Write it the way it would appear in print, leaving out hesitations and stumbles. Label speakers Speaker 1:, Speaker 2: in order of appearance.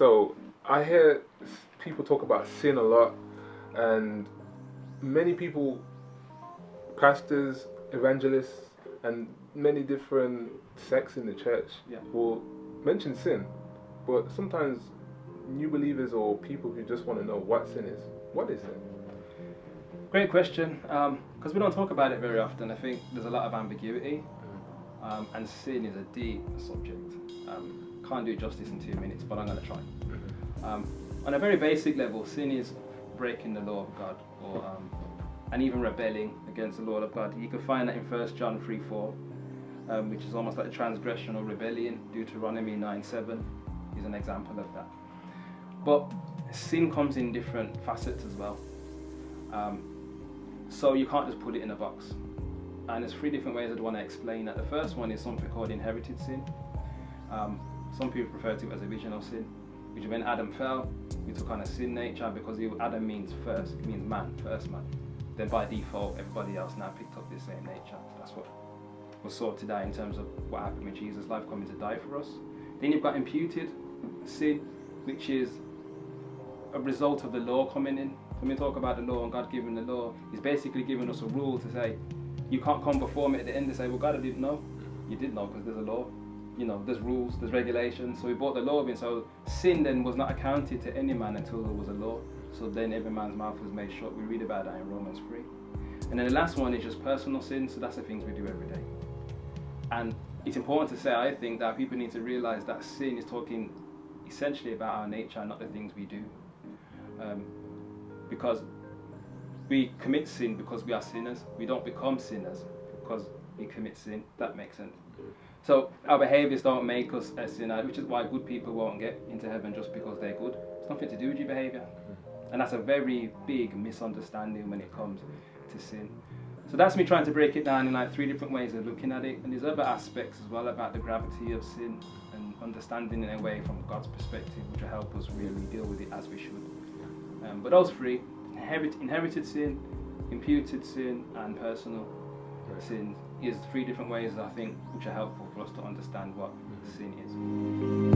Speaker 1: So I hear people talk about sin a lot, and many people, pastors, evangelists, and many different sects in the church will mention sin, but sometimes new believers or people who just want to know what sin is. What is sin?
Speaker 2: Great question, because we don't talk about it very often. I think there's a lot of ambiguity, and sin is a deep subject. Can't do it justice in 2 minutes, but I'm going to try. On a very basic level, sin is breaking the law of God, or and even rebelling against the law of God. You can find that in 1 John 3:4, which is almost like a transgression or rebellion. Deuteronomy 9:7 is an example of that. But sin comes in different facets as well. So you can't just put it in a box. And there's 3 different ways I'd want to explain that. The first one is something called inherited sin. Some people refer to it as original sin, which when Adam fell, we took on a sin nature because Adam means first, it means man, first man. Then by default, everybody else now picked up this same nature. That's what was sorted out in terms of what happened with Jesus' life coming to die for us. Then you've got imputed sin, which is a result of the law coming in. When we talk about the law and God giving the law, He's basically giving us a rule to say, you can't come before me at the end and say, well, God, I didn't know. You did know because there's a law. You know, there's rules, there's regulations. So we brought the law in. So sin then was not accounted to any man until there was a law. So then every man's mouth was made shut. We read about that in Romans 3. And then the last one is just personal sin. So that's the things we do every day. And it's important to say, I think, that people need to realize that sin is talking essentially about our nature, not the things we do. Because we commit sin because we are sinners. We don't become sinners because we commit sin. That makes sense. So our behaviours don't make us a sinner, which is why good people won't get into heaven just because they're good. It's nothing to do with your behaviour. And that's a very big misunderstanding when it comes to sin. So that's me trying to break it down in like 3 different ways of looking at it. And there's other aspects as well about the gravity of sin and understanding it in a way from God's perspective, which will help us really deal with it as we should. But those 3, inherited sin, imputed sin, and personal sin, is 3 different ways I think which are helpful for us to understand what sin is.